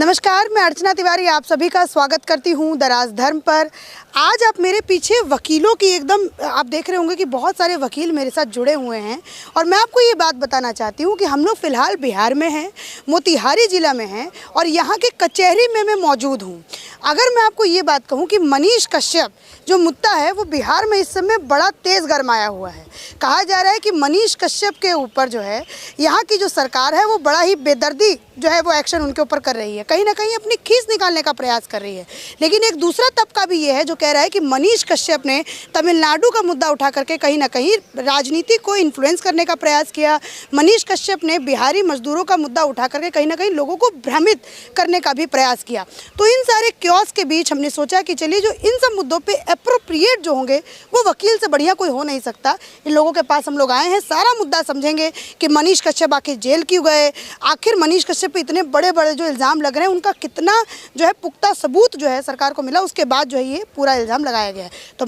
नमस्कार, मैं अर्चना तिवारी आप सभी का स्वागत करती हूं दराज धर्म पर। आज आप मेरे पीछे वकीलों की एकदम आप देख रहे होंगे कि बहुत सारे वकील मेरे साथ जुड़े हुए हैं और मैं आपको ये बात बताना चाहती हूं कि हम लोग फ़िलहाल बिहार में हैं, मोतिहारी ज़िला में हैं और यहाँ के कचहरी में मैं मौजूद हूँ। अगर मैं आपको ये बात कहूँ कि मनीष कश्यप जो मुद्दा है वो बिहार में इस समय बड़ा तेज़ गरमाया हुआ है। कहा जा रहा है कि मनीष कश्यप के ऊपर जो है यहाँ की जो सरकार है वो बड़ा ही बेदर्दी जो है वो एक्शन उनके ऊपर कर रही है, कहीं ना कहीं अपनी खींच निकालने का प्रयास कर रही है। लेकिन एक दूसरा तबका भी ये है जो कह रहा है कि मनीष कश्यप ने तमिलनाडु का मुद्दा उठा करके कहीं ना कहीं राजनीति को इन्फ्लुएंस करने का प्रयास किया। मनीष कश्यप ने बिहारी मजदूरों का मुद्दा उठा करके कहीं ना कहीं लोगों को भ्रमित करने का भी प्रयास किया। तो इन सारे क्योस के बीच हमने सोचा कि चलिए जो इन सब मुद्दों पे एप्रोप्रिएट जो होंगे वो वकील से बढ़िया कोई हो नहीं सकता। इन लोगों के पास हम लोग आए हैं, सारा मुद्दा समझेंगे कि मनीष कश्यप आखिर जेल क्यों गए, आखिर मनीष कश्यप पे इतने बड़े बड़े जो इल्ज़ाम लग रहे हैं उनका कितना जो है पुख्ता सबूत जो है सरकार को मिला, उसके बाद जो है ये पूरा इल्ज़ाम लगाया गया है। तो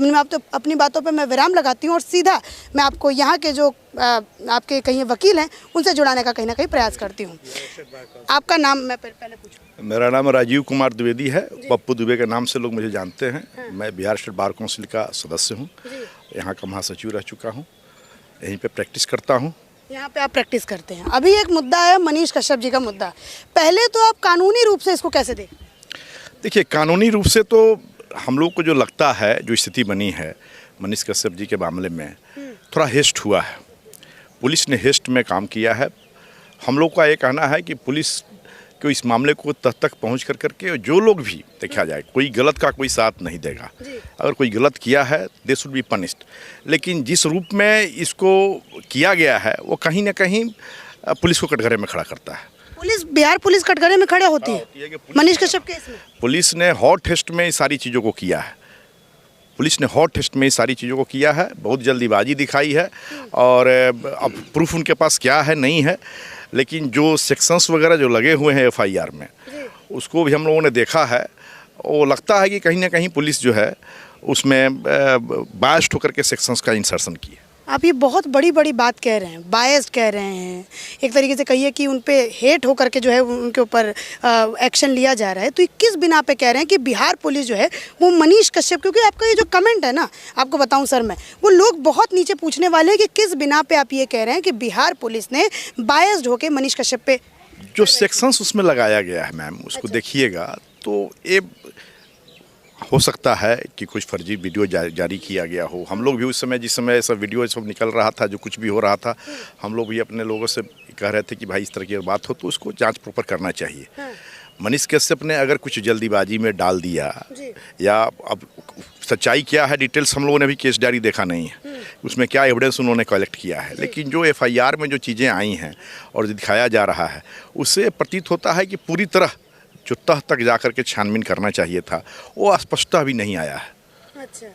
अपनी बातों पे मैं विराम लगाती हूँ और सीधा मैं आपको यहाँ के जो आपके कहीं वकील हैं उनसे जुड़ाने का कहीं ना कहीं प्रयास करती हूँ। आपका नाम मैं पहले पूछूँ? मेरा नाम राजीव कुमार द्विवेदी है, पप्पू दुबे के नाम से लोग मुझे जानते हैं। मैं बिहार स्टेट बार काउंसिल का सदस्य हूँ, यहाँ का महासचिव रह चुका हूँ, यहीं पे प्रैक्टिस करता हूँ। यहाँ पे आप प्रैक्टिस करते हैं। अभी एक मुद्दा है मनीष कश्यप जी का मुद्दा, पहले तो आप कानूनी रूप से इसको कैसे देखते हैं? देखिए, कानूनी रूप से तो हम लोग को जो लगता है, जो स्थिति बनी है मनीष कश्यप जी के मामले में, थोड़ा हेस्ट हुआ है। पुलिस ने हेस्ट में काम किया है। हम लोग का ये कहना है कि पुलिस को इस मामले को तह तक पहुँच करके जो लोग भी देखा जाए, कोई गलत का कोई साथ नहीं देगा। अगर कोई गलत किया है दे शुड बी पनिश्ड। लेकिन जिस रूप में इसको किया गया है वो कहीं ना कहीं पुलिस को कटघरे में खड़ा करता है। बिहार पुलिस कटघरे में खड़े होती है मनीष कश्यप केस में। पुलिस ने हॉट टेस्ट में इस सारी चीज़ों को किया है। पुलिस ने हॉट टेस्ट में इस सारी चीज़ों को किया है, बहुत जल्दीबाजी दिखाई है और अब प्रूफ उनके पास क्या है नहीं है। लेकिन जो सेक्शंस वगैरह जो लगे हुए हैं एफआईआर में, उसको भी हम लोगों ने देखा है। वो लगता है कि कहीं ना कहीं पुलिस जो है उसमें बायस्ड होकर के सेक्शंस का इंसर्शन किया। आप ये बहुत बड़ी बात कह रहे हैं, बायस्ड कह रहे हैं, एक तरीके से कहिए कि उन पे हेट होकर के जो है उनके ऊपर एक्शन लिया जा रहा है। तो ये किस बिना पे कह रहे हैं कि बिहार पुलिस जो है वो मनीष कश्यप, क्योंकि आपका ये जो कमेंट है ना, आपको बताऊं सर मैं, वो लोग बहुत नीचे पूछने वाले हैं कि किस बिना पे आप ये कह रहे हैं कि बिहार पुलिस ने बायस्ड होकर मनीष कश्यप पे जो सेक्शंस उसमें लगाया गया है मैम, उसको देखिएगा तो ये हो सकता है कि कुछ फर्जी वीडियो जारी किया गया हो। हम लोग भी उस समय जिस समय ऐसा वीडियो सब निकल रहा था, जो कुछ भी हो रहा था, हम लोग भी अपने लोगों से कह रहे थे कि भाई इस तरह की बात हो तो उसको जांच प्रॉपर करना चाहिए। मनीष कश्यप ने अगर कुछ जल्दीबाजी में डाल दिया या अब सच्चाई क्या है डिटेल्स हम लोगों ने भी केस डायरी देखा नहीं है, उसमें क्या एविडेंस उन्होंने कलेक्ट किया है। लेकिन जो एफआईआर में जो चीज़ें आई हैं और जो दिखाया जा रहा है, उससे प्रतीत होता है कि पूरी तरह जो तह तक जाकर के छानबीन करना चाहिए था वो स्पष्टता भी नहीं आया है। अच्छा,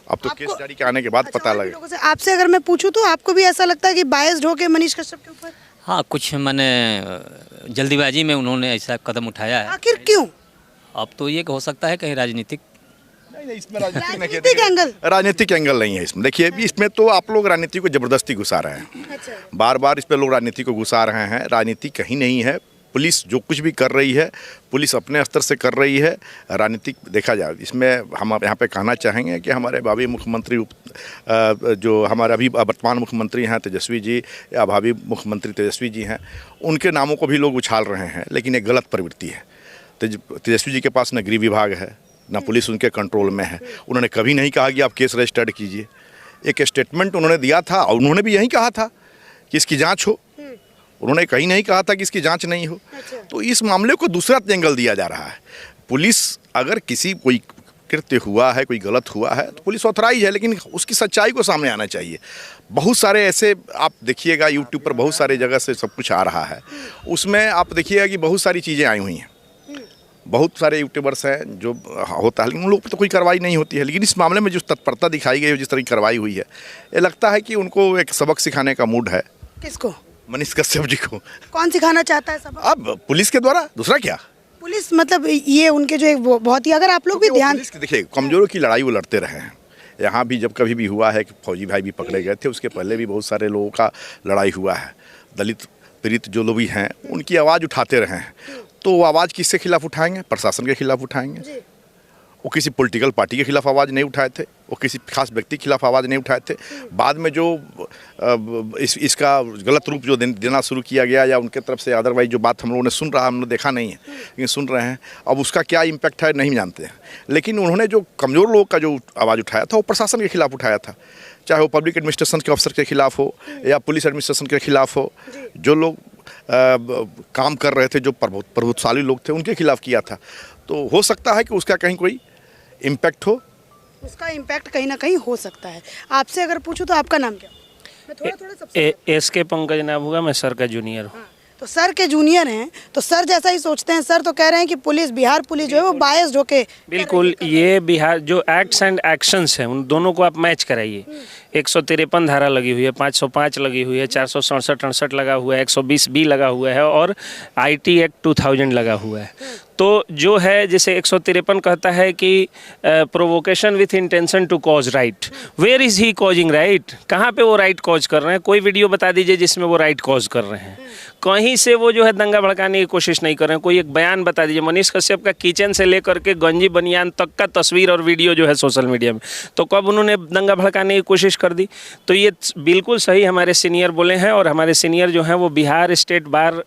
अब तो केस जारी के आने के बाद पता लगे। आपसे अगर मैं पूछूं तो आपको भी ऐसा लगता है कि बायस्ड होके मनीष कश्यप के ऊपर? हाँ, कुछ मैंने जल्दीबाजी में उन्होंने ऐसा कदम उठाया है। आखिर क्यों? अब तो ये हो सकता है कहीं राजनीतिक इसमें राजनीतिक एंगल नहीं है इसमें। देखिए, इसमें तो आप लोग राजनीति को जबरदस्ती घुसा रहे हैं। अच्छा। बार बार इस पर लोग राजनीति को घुसा रहे हैं। राजनीति कहीं नहीं है। पुलिस जो कुछ भी कर रही है, पुलिस अपने स्तर से कर रही है। राजनीतिक देखा जाए इसमें हम यहाँ पे कहना चाहेंगे कि हमारे भावी मुख्यमंत्री जो हमारे अभी वर्तमान मुख्यमंत्री हैं तेजस्वी जी, या भावी मुख्यमंत्री तेजस्वी जी हैं, उनके नामों को भी लोग उछाल रहे हैं। लेकिन एक गलत प्रवृत्ति है। तेजस्वी जी के पास न गृह विभाग है, ना पुलिस उनके कंट्रोल में है। उन्होंने कभी नहीं कहा कि आप केस रजिस्टर्ड कीजिए। एक स्टेटमेंट उन्होंने दिया था और उन्होंने भी यही कहा था कि इसकी जांच हो। उन्होंने कहीं नहीं कहा था कि इसकी जांच नहीं हो। अच्छा। तो इस मामले को दूसरा एंगल दिया जा रहा है। पुलिस अगर कोई कृत्य हुआ है, कोई गलत हुआ है तो पुलिस ऑथराइज है, लेकिन उसकी सच्चाई को सामने आना चाहिए। बहुत सारे ऐसे आप देखिएगा यूट्यूब पर बहुत सारे जगह से सब कुछ आ रहा है, उसमें आप देखिएगा कि बहुत सारी चीज़ें आई हुई हैं। बहुत सारे यूट्यूबर्स हैं जो होता है, लेकिन उन लोग पर तो कोई कार्रवाई नहीं होती है। लेकिन इस मामले में जो तत्परता दिखाई गई है, जिस तरह की कार्रवाई हुई है, ये लगता है कि उनको एक सबक सिखाने का मूड है। किसको? मनीष कश्यप जी को। कौन सिखाना चाहता है सबक? अब पुलिस के द्वारा, दूसरा क्या? पुलिस मतलब ये उनके जो एक बहुत ही, अगर आप लोग भी ध्यान देखिए, कमजोरों की लड़ाई वो लड़ते रहे हैं। यहाँ भी जब कभी भी हुआ है कि फौजी भाई भी पकड़े गए थे, उसके पहले भी बहुत सारे लोगों का लड़ाई हुआ है। दलित पीड़ित जो लोग भी हैं उनकी आवाज़ उठाते रहे हैं। तो वो आवाज़ किसके खिलाफ उठाएंगे? प्रशासन के खिलाफ उठाएंगे। वो किसी पॉलिटिकल पार्टी के खिलाफ आवाज़ नहीं उठाए थे, वो किसी खास व्यक्ति के खिलाफ आवाज़ नहीं उठाए थे। बाद में जो इसका गलत रूप जो देना शुरू किया गया या उनके तरफ से अदरवाइज जो बात हम लोगों ने सुन रहा, हम लोग देखा नहीं है लेकिन सुन रहे हैं, अब उसका क्या इम्पैक्ट है नहीं जानते हैं। लेकिन उन्होंने जो कमज़ोर लोगों का जो आवाज़ उठाया था वो प्रशासन के खिलाफ उठाया था, चाहे वो पब्लिक एडमिनिस्ट्रेशन के अफसर के खिलाफ हो या पुलिस एडमिनिस्ट्रेशन के खिलाफ हो। जो लोग काम कर रहे थे, जो प्रभुत्वशाली लोग थे, उनके खिलाफ किया था। तो हो सकता है कि उसका कहीं कोई इम्पैक्ट हो, उसका इम्पैक्ट कहीं ना कहीं हो सकता है। आपसे अगर पूछूं तो आपका नाम क्या? मैं थोड़ा सबसे SK पंकज नाम होगा, मैं सर का जूनियर हूँ। तो सर के जूनियर हैं तो सर जैसा ही सोचते हैं। सर तो कह रहे हैं कि पुलिस, बिहार पुलिस जो है वो बायस्ड होके, बिल्कुल ये बिहार जो एक्ट्स एंड एक्शंस हैं उन दोनों को आप मैच कराइए। 153 धारा लगी हुई है, 505 लगी हुई है, 467-68 लगा हुआ है, 120B लगा हुआ है और IT एक्ट 2000 लगा हुआ है। तो जो है जैसे 153 कहता है कि provocation with intention to cause riot. Where is he causing riot? कहाँ पे वो राइट कॉज कर रहे हैं? कोई वीडियो बता दीजिए जिसमें वो राइट कॉज कर रहे हैं। कहीं से वो जो है दंगा भड़काने की कोशिश नहीं कर रहे हैं। कोई एक बयान बता दीजिए। मनीष कश्यप का किचन से लेकर के गंजी बनियान तक का तस्वीर और वीडियो जो है सोशल मीडिया में, तो कब उन्होंने दंगा भड़काने की कोशिश कर दी? तो ये बिल्कुल सही हमारे सीनियर बोले हैं। और हमारे सीनियर जो हैं वो बिहार स्टेट बार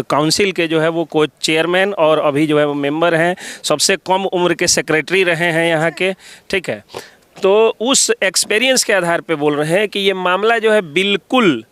काउंसिल के जो है वो को चेयरमैन और अभी जो है वो मेंबर हैं, सबसे कम उम्र के सेक्रेटरी रहे हैं यहाँ के, ठीक है। तो उस एक्सपीरियंस के आधार पे बोल रहे हैं कि ये मामला जो है बिल्कुल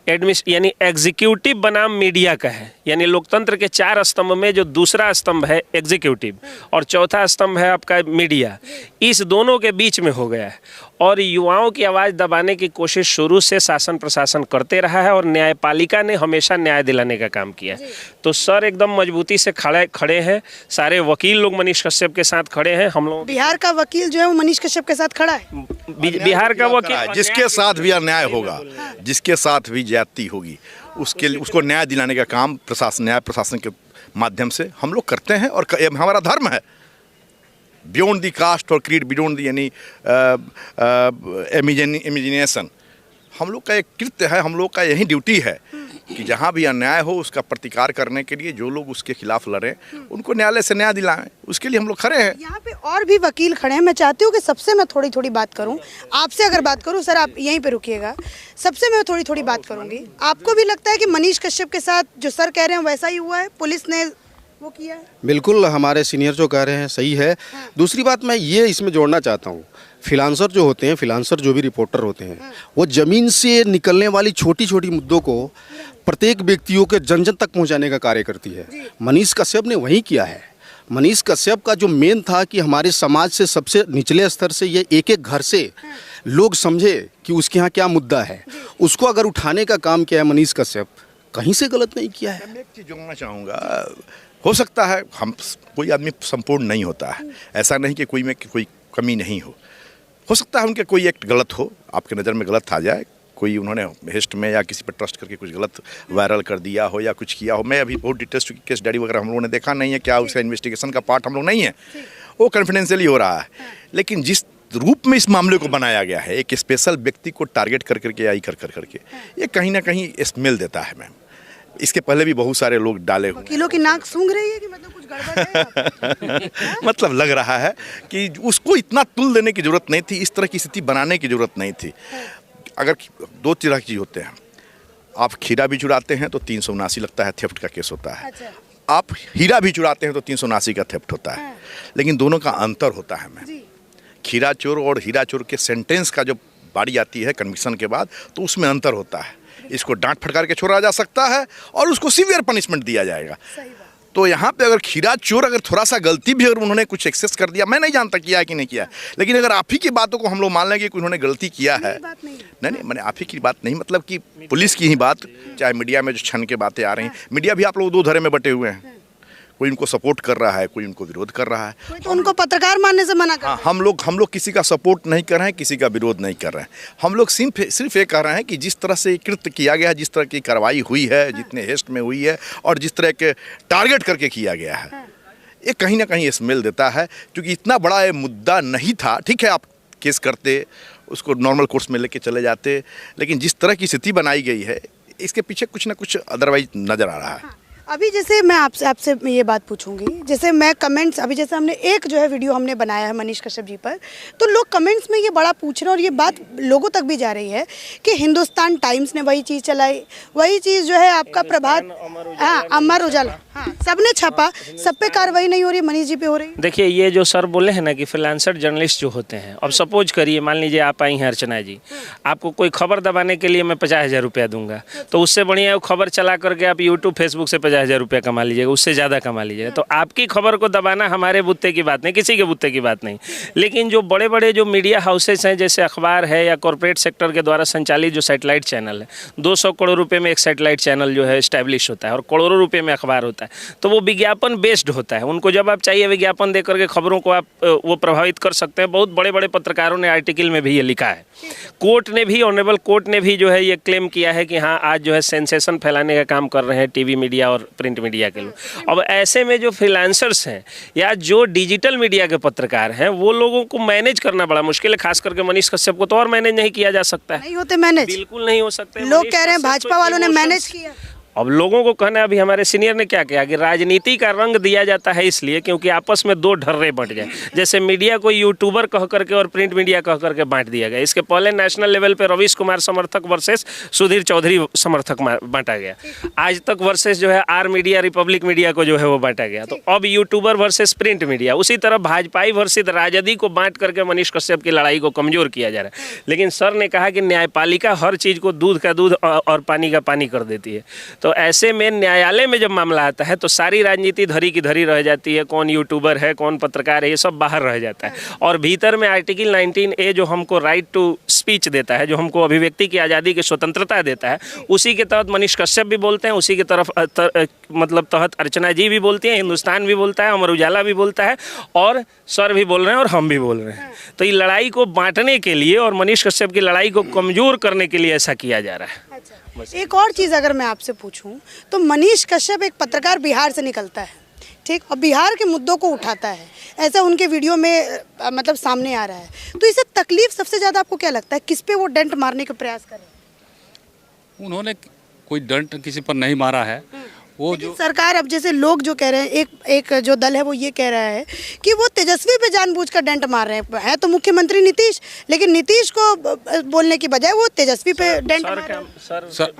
यानी एग्जीक्यूटिव बनाम मीडिया का है। यानी लोकतंत्र के 4 स्तंभ में जो दूसरा स्तंभ है एग्जीक्यूटिव और चौथा स्तंभ है आपका मीडिया, इस दोनों के बीच में हो गया है। और युवाओं की आवाज़ दबाने की कोशिश शुरू से शासन प्रशासन करते रहा है और न्यायपालिका ने हमेशा न्याय दिलाने का काम किया। तो सर एकदम मजबूती से खड़े हैं। सारे वकील लोग मनीष कश्यप के साथ खड़े हैं। हम लोग बिहार का वकील जो है वो मनीष कश्यप के साथ खड़ा है। बिहार का वकील जिसके साथ भी अन्याय होगा, जिसके साथ भी ज्यादती होगी, उसके लिए उसको न्याय दिलाने का काम न्याय प्रशासन के माध्यम से हम लोग करते हैं और हमारा धर्म है। बियॉन्ड दी कास्ट और क्रीड, बियॉन्ड दी यानी इमेजिनेशन, हम लोग का एक कृत्य है, हम लोग का यही ड्यूटी है कि जहाँ भी अन्याय हो उसका प्रतिकार करने के लिए जो लोग उसके खिलाफ लड़ें उनको न्यायालय से न्याय दिलाएं, उसके लिए हम लोग खड़े हैं। यहाँ पे और भी वकील खड़े हैं। मैं चाहती हूँ कि सबसे मैं थोड़ी बात करूँ। आपसे अगर बात करूँ, सर आप यहीं पे रुकिएगा, सबसे मैं थोड़ी बात करूँगी। आपको भी लगता है कि मनीष कश्यप के साथ जो सर कह रहे हैं वैसा ही हुआ है, पुलिस ने वो किया है? बिल्कुल, हमारे सीनियर जो कह रहे हैं सही है। दूसरी बात मैं ये इसमें जोड़ना चाहता हूँ, फ्रीलांसर जो होते हैं, फ्रीलांसर जो भी रिपोर्टर होते हैं, वो ज़मीन से निकलने वाली छोटी छोटी मुद्दों को प्रत्येक व्यक्तियों के जन जन तक पहुँचाने का कार्य करती है। मनीष कश्यप ने वही किया है। मनीष कश्यप का जो मेन था कि हमारे समाज से सबसे निचले स्तर से ये एक एक घर से लोग समझे कि उसके यहाँ क्या मुद्दा है, उसको अगर उठाने का काम किया है मनीष कश्यप, कहीं से गलत नहीं किया है। मैं एक चीज़ जोड़ना चाहूँगा, हो सकता है हम कोई आदमी संपूर्ण नहीं होता है, ऐसा नहीं कि कोई में कोई कमी नहीं हो सकता है उनके कोई एक्ट गलत हो, आपके नज़र में गलत आ जाए, कोई उन्होंने हेस्ट में या किसी पर ट्रस्ट करके कुछ गलत वायरल कर दिया हो या कुछ किया हो। मैं अभी बहुत डिटेल्स केस डायरी वगैरह हम लोगों ने देखा नहीं है, क्या उसका इन्वेस्टिगेशन का पार्ट हम लोग नहीं है, वो कॉन्फिडेंशियली हो रहा है। लेकिन जिस रूप में इस मामले को बनाया गया है, एक स्पेशल व्यक्ति को टारगेट कर करके या करके, ये कहीं ना कहीं स्मेल देता है। मैम, इसके पहले भी बहुत सारे लोग डाले हुए, वकीलों की नाक सूंघ रही है कि मतलब कुछ गड़बड़ है। मतलब लग रहा है कि उसको इतना तुल देने की जरूरत नहीं थी, इस तरह की स्थिति बनाने की जरूरत नहीं थी। अगर 2 तरह की चीज़ होते हैं, आप खीरा भी चुराते हैं तो 379 लगता है, थेफ्ट का केस होता है। अच्छा। आप हीरा भी चुराते हैं तो 379 का थेफ्ट होता है। लेकिन दोनों का अंतर होता है। मैम, खीरा चोर और हीरा चोर के सेंटेंस का जो बारी आती है कन्विक्शन के बाद, तो उसमें अंतर होता है। इसको डांट फटकार के छोड़ा जा सकता है और उसको सीवियर पनिशमेंट दिया जाएगा। तो यहाँ पे अगर खीरा चोर अगर थोड़ा सा गलती भी अगर उन्होंने कुछ एक्सेस कर दिया, मैं नहीं जानता किया है कि नहीं किया है, लेकिन अगर आप ही की बातों को हम लोग मान लेंगे कि उन्होंने गलती किया है, नहीं मैंने आप ही की बात नहीं, मतलब कि पुलिस की ही बात, चाहे मीडिया में जो छन के बातें आ रही हैं, मीडिया भी आप लोग 2 धड़े में बटे हुए हैं, कोई उनको सपोर्ट कर रहा है, कोई उनको विरोध कर रहा है। तो उनको पत्रकार मानने से मना कर हाँ, हम लोग किसी का सपोर्ट नहीं कर रहे हैं, किसी का विरोध नहीं कर रहे हैं। हम लोग सिर्फ ये कह रहे हैं कि जिस तरह से कृत्य किया गया है, जिस तरह की कार्रवाई हुई है, जितने हेस्ट में हुई है और जिस तरह के टारगेट करके किया गया है, ये कहीं ना कहीं स्मेल देता है। क्योंकि इतना बड़ा ये मुद्दा नहीं था। ठीक है, आप केस करते, उसको नॉर्मल कोर्स में लेके चले जाते, लेकिन जिस तरह की स्थिति बनाई गई है, इसके पीछे कुछ ना कुछ अदरवाइज नज़र आ रहा है। अभी जैसे मैं आपसे ये बात पूछूंगी, जैसे मैं कमेंट्स, अभी जैसे हमने एक जो है वीडियो हमने बनाया है मनीष कश्यप जी पर, तो लोग कमेंट्स में ये बड़ा पूछ रहे हैं और ये बात लोगों तक भी जा रही है कि हिंदुस्तान टाइम्स ने वही चीज़ चलाई, वही चीज़ जो है आपका प्रभात, हाँ अमर उजाला, हाँ सबने छापा, सब पे कार्रवाई नहीं हो रही, मनीष जी पे हो रही है। देखिए ये जो सर बोले हैं ना कि फ्रीलांसर जर्नलिस्ट जो होते हैं, अब सपोज करिए मान लीजिए आप आई हैं अर्चना जी, आपको कोई खबर दबाने के लिए मैं 50,000 रुपया दूंगा, तो उससे बढ़िया वो खबर चला करके आप यूट्यूब फेसबुक से 50,000 रुपया कमा लीजिएगा, उससे ज़्यादा कमा लीजिएगा। तो आपकी खबर को दबाना हमारे बुत्ते की बात नहीं, किसी के बुत्ते की बात नहीं। लेकिन जो बड़े बड़े जो मीडिया हाउसेस हैं, जैसे अखबार है या कॉर्पोरेट सेक्टर के द्वारा संचालित जो सैटेलाइट चैनल है, 200 करोड़ रुपये में एक सैटेलाइट चैनल जो है इस्टेब्लिश होता है और करोड़ों रुपये में अखबार होता है, तो वो विज्ञापन बेस्ड होता है। उनको जब आप चाहिए विज्ञापन दे करके खबरों को आप वो प्रभावित कर सकते हैं। बहुत बड़े बड़े पत्रकारों ने आर्टिकल में भी ये लिखा है। कोर्ट ने भी, ऑनरेबल कोर्ट ने भी जो है ये क्लेम किया है कि हाँ आज जो है सेंसेशन फैलाने का काम कर रहे हैं टीवी मीडिया और प्रिंट मीडिया के लोग। अब ऐसे में जो फ्रीलांसर्स हैं या जो डिजिटल मीडिया के पत्रकार हैं, वो लोगों को मैनेज करना बड़ा मुश्किल है। खास करके मनीष कश्यप को तो और मैनेज नहीं किया जा सकता है। नहीं होते मैनेज, बिल्कुल नहीं हो सकते। लोग कह रहे हैं भाजपा वालों ने मैनेज किया। अब लोगों को कहना है, अभी हमारे सीनियर ने क्या किया कि राजनीति का रंग दिया जाता है इसलिए क्योंकि आपस में दो ढर्रे बंट जाए। जैसे मीडिया को यूट्यूबर कह करके और प्रिंट मीडिया कह करके बांट दिया गया। इसके पहले नेशनल लेवल पे रवीश कुमार समर्थक वर्सेस सुधीर चौधरी समर्थक बांटा गया। आज तक वर्सेस जो है आर मीडिया रिपब्लिक मीडिया को जो है वो बांटा गया। तो अब यूट्यूबर वर्सेस प्रिंट मीडिया, उसी तरह भाजपाई वर्सेस राजदी को बांट करके मनीष कश्यप की लड़ाई को कमजोर किया जा रहा है। लेकिन सर ने कहा कि न्यायपालिका हर चीज़ को दूध का दूध और पानी का पानी कर देती है। तो ऐसे में न्यायालय में जब मामला आता है तो सारी राजनीति धरी की धरी रह जाती है। कौन यूट्यूबर है, कौन पत्रकार है, ये सब बाहर रह जाता है। और भीतर में आर्टिकल 19A जो हमको राइट टू स्पीच देता है, जो हमको अभिव्यक्ति की आज़ादी की स्वतंत्रता देता है, उसी के तहत मनीष कश्यप भी बोलते हैं, उसी के तरफ मतलब तहत अर्चना जी भी बोलती हैं, हिंदुस्तान भी बोलता है, अमर उजाला भी बोलता है, और सर भी बोल रहे हैं और हम भी बोल रहे हैं। तो ये लड़ाई को बांटने के लिए और मनीष कश्यप की लड़ाई को कमज़ोर करने के लिए ऐसा किया जा रहा है। एक और चीज़ अगर मैं आपसे पूछूं तो मनीष कश्यप एक पत्रकार बिहार से निकलता है, ठीक, और बिहार के मुद्दों को उठाता है, ऐसा उनके वीडियो में मतलब सामने आ रहा है। तो इससे तकलीफ सबसे ज़्यादा आपको क्या लगता है, किस पे वो डंट मारने का प्रयास करें? उन्होंने कोई डंट किसी पर नहीं मारा है। वो जो सरकार, अब जैसे लोग जो कह रहे हैं, एक जो दल है वो ये कह रहा है कि वो तेजस्वी पे जानबूझकर डंट मार रहे हैं। है तो मुख्यमंत्री नीतीश, लेकिन नीतीश को बोलने की बजाय वो तेजस्वी पे डंट मार रहे हैं। सर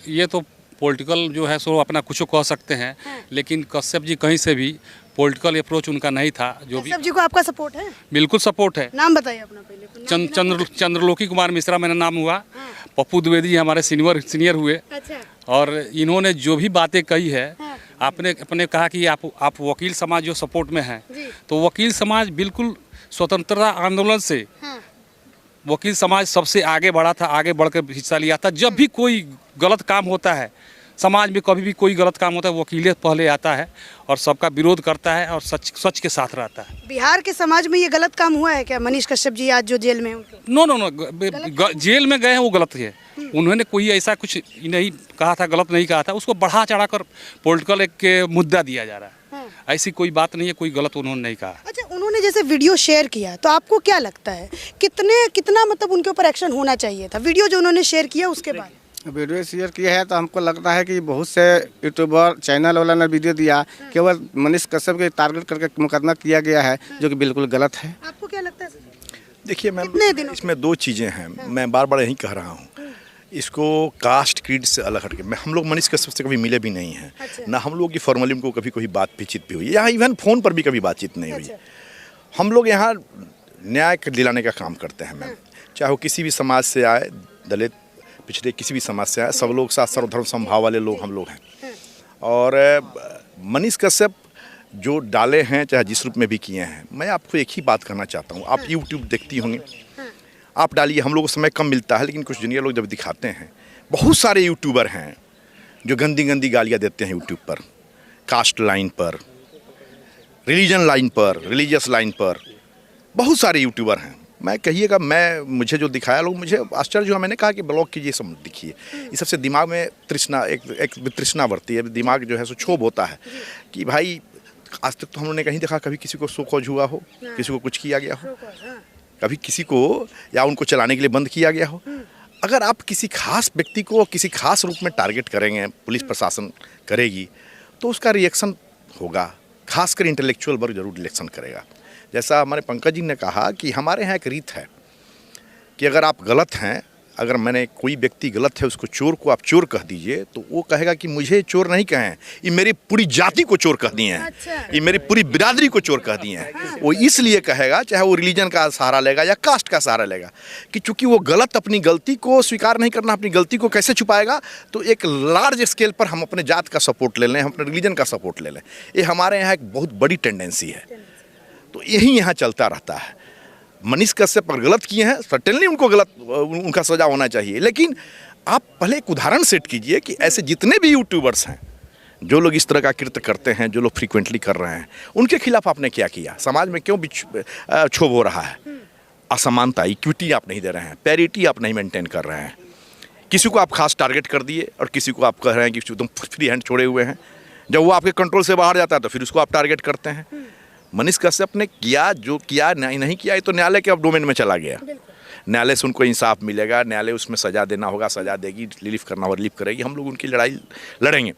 ये तो पॉलिटिकल जो है सो अपना कुछ कह सकते हैं, लेकिन कश्यप जी कहीं से भी पॉलिटिकल अप्रोच उनका नहीं था। जो भी कश्यप जी को आपका सपोर्ट है? बिल्कुल सपोर्ट है। नाम बताइए अपना पहले। चंद्रलोकी कुमार मिश्रा मेरा नाम हुआ। पप्पू द्विवेदी हमारे सीनियर हुए। अच्छा। और इन्होंने जो भी बातें कही है, आपने कहा कि आप वकील समाज जो सपोर्ट में हैं, तो वकील समाज बिल्कुल स्वतंत्रता आंदोलन से वकील समाज सबसे आगे बढ़ा था, आगे बढ़कर हिस्सा लिया था। जब भी कोई गलत काम होता है समाज में, कभी भी कोई गलत काम होता है, वकील पहले आता है और सबका विरोध करता है और सच के साथ रहता है। बिहार के समाज में ये गलत काम हुआ है क्या? मनीष कश्यप जी आज जो जेल में हैं उनके? नो, जेल में गए हैं वो गलत है। उन्होंने कोई ऐसा कुछ नहीं कहा था, गलत नहीं कहा था। उसको बढ़ा चढ़ा कर पॉलिटिकल एक मुद्दा दिया जा रहा है। ऐसी कोई बात नहीं है, कोई गलत उन्होंने नहीं कहा। अच्छा, उन्होंने जैसे वीडियो शेयर किया, तो आपको क्या लगता है कितना मतलब उनके ऊपर एक्शन होना चाहिए था? वीडियो जो उन्होंने शेयर किया उसके बाद वीडियो शेयर किया है, तो हमको लगता है कि बहुत से यूट्यूबर चैनल वाला ने वीडियो दिया, केवल मनीष कश्यप के टारगेट करके मुकदमा किया गया है, जो कि बिल्कुल गलत है। आपको क्या लगता है? देखिए मैम, इसमें दो चीज़ें हैं। मैं बार बार यही कह रहा हूँ, इसको कास्ट क्रीड से अलग हटके हम लोग मनीष कश्यप से कभी मिले भी नहीं हैं। अच्छा। ना हम लोग की फॉर्मली उनको कभी कोई बातचीत भी हुई, यहाँ इवन फ़ोन पर भी कभी बातचीत नहीं हुई। हम लोग यहाँ न्याय दिलाने का काम करते हैं मैम, चाहे वो किसी भी समाज से आए, दलित पिछड़े किसी भी समाज से आए, सब लोग साथ सर्वधर्म समभाव वाले लोग हम लोग हैं। और मनीष कश्यप जो डाले हैं, चाहे जिस रूप में भी किए हैं, मैं आपको एक ही बात करना चाहता हूँ। आप यूट्यूब देखती होंगी, आप डालिए। हम लोगों को समय कम मिलता है, लेकिन कुछ जूनियर लोग जब दिखाते हैं, बहुत सारे यूट्यूबर हैं जो गंदी गंदी गालियाँ देते हैं यूट्यूब पर, कास्ट लाइन पर, रिलीजन लाइन पर, रिलीजियस लाइन पर, बहुत सारे यूट्यूबर हैं। मैं कहिएगा, मुझे जो दिखाया लोग, मुझे आश्चर्य हुआ। मैंने कहा कि ब्लॉग कीजिए, सब दिखिए। इस सबसे दिमाग में तृष्णा एक तृष्णा बढ़ती है, दिमाग जो है सो क्षोभ होता है कि भाई आज तक तो हम लोगों ने कहीं देखा कभी किसी को शोकॉज हुआ हो, किसी को कुछ किया गया हो, कभी किसी को या उनको चलाने के लिए बंद किया गया हो। अगर आप किसी खास व्यक्ति को किसी खास रूप में टारगेट करेंगे, पुलिस प्रशासन करेगी, तो उसका रिएक्शन होगा। खासकर इंटेलेक्चुअल वर्ग जरूर रिएक्शन करेगा। जैसा हमारे पंकज जी ने कहा कि हमारे यहाँ एक रीत है कि अगर आप गलत हैं, अगर मैंने कोई व्यक्ति गलत है उसको चोर को आप चोर कह दीजिए, तो वो कहेगा कि मुझे चोर नहीं कहें, ये मेरी पूरी जाति को चोर कह दिए हैं, ये मेरी पूरी बिरादरी को चोर कह दिए हैं। वो इसलिए कहेगा, चाहे वो रिलीजन का सहारा लेगा या कास्ट का सहारा लेगा, कि चूंकि वो गलत अपनी गलती को स्वीकार नहीं करना, अपनी गलती को कैसे छुपाएगा, तो एक लार्ज स्केल पर हम अपने जात का सपोर्ट ले लें, हम अपने रिलीजन का सपोर्ट ले लें। ये हमारे यहाँ एक बहुत बड़ी टेंडेंसी है, तो यही यहाँ चलता रहता है। मनीष कश्यप पर गलत किए हैं, सर्टेनली उनको उनका सजा होना चाहिए, लेकिन आप पहले एक उदाहरण सेट कीजिए कि ऐसे जितने भी यूट्यूबर्स हैं जो लोग इस तरह का कृत्य करते हैं, जो लोग फ्रीक्वेंटली कर रहे हैं, उनके खिलाफ आपने क्या किया? समाज में क्यों क्षोभ हो रहा है? असमानता, इक्विटी आप नहीं दे रहे हैं, पैरिटी आप नहीं मेंटेन कर रहे हैं। किसी को आप खास टारगेट कर दिए और किसी को आप कह रहे हैं कि एकदम फ्री हैंड छोड़े हुए हैं। जब वो आपके कंट्रोल से बाहर जाता है तो फिर उसको आप टारगेट करते हैं। मनीष कश्यप ने किया जो किया, नहीं किया, ये तो न्यायालय के अब डोमेन में चला गया। न्यायालय से उनको इंसाफ मिलेगा, न्यायालय उसमें सज़ा देना होगा, सज़ा देगी, रिलीफ करना होगा, रिलीफ करेगी। हम लोग उनकी लड़ाई लड़ेंगे।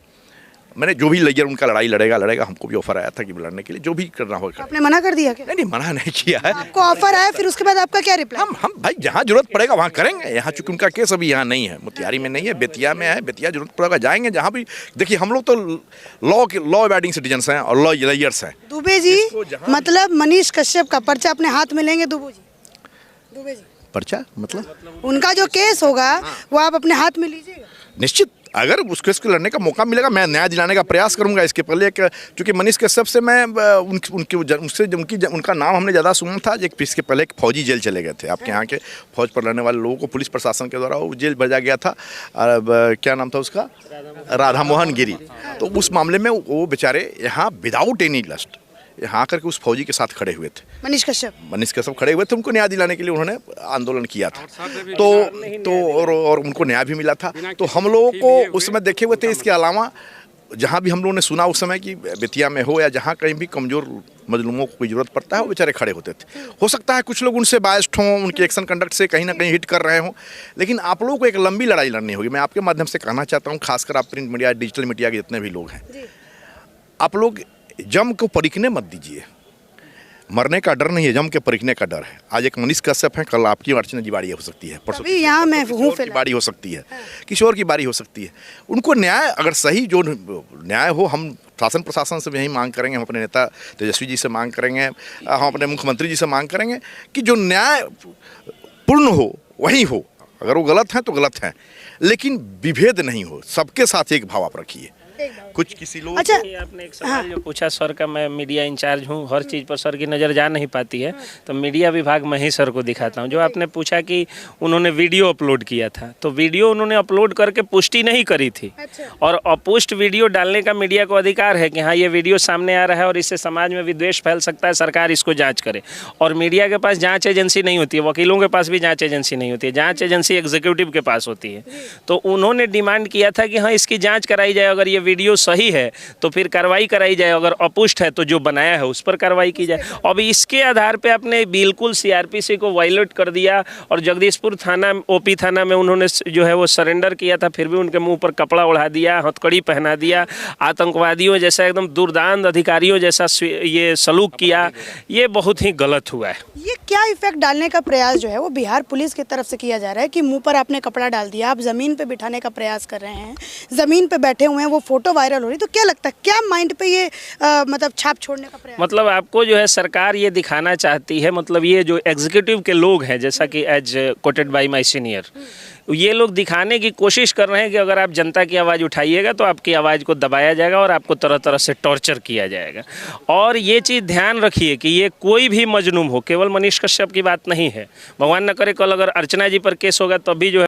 मैंने जो भी लेयर उनका लड़ाई लड़ेगा। हमको भी ऑफर आया था कि लड़ने के लिए जो भी करना होगा। आपने मना कर दिया क्या? नहीं, मना नहीं किया है। आपको ऑफर आया, फिर उसके बाद आपका क्या रिप्लाई? हम भाई जहाँ जरूरत पड़ेगा वहाँ करेंगे। यहाँ चूंकि उनका केस अभी यहाँ नहीं है, मोतिहारी में नहीं है, बेतिया में है। बेतिया जरूरत पड़ेगा जाएंगे जहाँ भी। देखिए, हम लोग तो लॉ अबाइडिंग सिटीजन्स हैं और लॉ लेयर्स हैं। दुबे जी, मतलब मनीष कश्यप का पर्चा अपने हाथ में लेंगे दुबे जी? पर्चा मतलब उनका जो केस होगा वो आप अपने हाथ में लीजिएगा? निश्चित, अगर उस केस को लड़ने का मौका मिलेगा, मैं न्याय दिलाने का प्रयास करूंगा। इसके पहले चूंकि मनीष कश्यप से मैं उनका नाम हमने ज़्यादा सुना था। इसके पहले एक फौजी जेल चले गए थे। आपके यहाँ के फौज पर रहने वाले लोगों को पुलिस प्रशासन के द्वारा वो जेल भेजा गया था। क्या नाम था उसका? राधा मोहन गिरी। तो उस मामले में वो बेचारे यहाँ विदाउट एनी लस्ट यहाँ आकर के उस फौजी के साथ खड़े हुए थे। मनीष कश्यप खड़े हुए थे। उनको न्याय दिलाने के लिए उन्होंने आंदोलन किया था, और उनको न्याय भी मिला था। तो हम लोगों को उस समय देखे हुए थे। इसके अलावा जहाँ भी हम लोगों ने सुना उस समय कि बेतिया में हो या जहाँ कहीं भी कमज़ोर मजलूमों को कोई ज़रूरत पड़ता है, वो बेचारे खड़े होते थे। हो सकता है कुछ लोग उनसे बायस्ड हों, उनके एक्शन कंडक्ट से कहीं ना कहीं हिट कर रहे हों, लेकिन आप लोगों को एक लंबी लड़ाई लड़नी होगी। मैं आपके माध्यम से कहना चाहता हूँ, खासकर आप प्रिंट मीडिया, डिजिटल मीडिया के जितने भी लोग हैं, आप लोग जम को परखने मत दीजिए। मरने का डर नहीं है, जम के परखने का डर है। आज एक मनीष कश्यप है, कल आपकी अर्चना की बारी हो सकती है, परसों यहाँ मैं हूँ की बारी हो सकती है, किशोर की बारी हो सकती है। उनको न्याय अगर सही जो न्याय हो, हम शासन प्रशासन से भी यही मांग करेंगे, हम अपने नेता तेजस्वी जी से मांग करेंगे, हम अपने मुख्यमंत्री जी से मांग करेंगे कि जो न्याय पूर्ण हो वही हो। अगर वो गलत हैं तो गलत हैं, लेकिन विभेद नहीं हो, सबके साथ एक भाव आप रखिए। कुछ किसी लोग अच्छा, आपने एक सवाल जो पूछा सर का, मैं मीडिया इंचार्ज हूँ, हर चीज़ पर सर की नज़र जा नहीं पाती है, तो मीडिया विभाग मैं ही सर को दिखाता हूँ। जो आपने पूछा कि उन्होंने वीडियो अपलोड किया था, तो वीडियो उन्होंने अपलोड करके पुष्टि नहीं करी थी। और अपुष्ट वीडियो डालने का मीडिया को अधिकार है कि हाँ, ये वीडियो सामने आ रहा है और इससे समाज में विद्वेष फैल सकता है, सरकार इसको जाँच करे। और मीडिया के पास जाँच एजेंसी नहीं होती है, वकीलों के पास भी जाँच एजेंसी नहीं होती है, जाँच एजेंसी एग्जीक्यूटिव के पास होती है। तो उन्होंने डिमांड किया था कि हाँ, इसकी जाँच कराई जाए, अगर ये वीडियो सही है तो फिर कार्रवाई कराई जाए, अगर अपुष्ट है तो जो बनाया है उस पर कार्रवाई की जाए। अब इसके आधार पे आपने बिल्कुल सीआरपीसी को वायलेट कर दिया और जगदीशपुर थाना, ओपी थाना में उन्होंने जो है वो सरेंडर किया था, फिर भी उनके मुंह पर कपड़ा ओढ़ा दिया, हथकड़ी पहना दिया, आतंकवादियों जैसा एकदम दुर्दांत अधिकारियों जैसा ये सलूक किया। ये बहुत ही गलत हुआ है। ये क्या इफेक्ट डालने का प्रयास जो है वो बिहार पुलिस की तरफ से किया जा रहा है कि मुंह पर आपने कपड़ा डाल दिया, आप जमीन पे बिठाने का प्रयास कर रहे हैं, जमीन पे बैठे हुए हैं, वो फोटो वायरल हो रही, तो क्या लगता है, क्या माइंड पे ये मतलब छाप छोड़ने का प्रयास? मतलब आपको जो है सरकार ये दिखाना चाहती है, मतलब ये जो एग्जीक्यूटिव के लोग हैं, जैसा कि as quoted by my senior, ये लोग दिखाने की कोशिश कर रहे हैं कि अगर आप जनता की आवाज़ उठाइएगा तो आपकी आवाज़ को दबाया जाएगा और आपको तरह तरह से टॉर्चर किया जाएगा। और ये चीज़ ध्यान रखिए कि ये कोई भी मजलूम हो, केवल मनीष कश्यप की बात नहीं है। भगवान न करे कल अगर अर्चना जी पर केस होगा तब भी जो है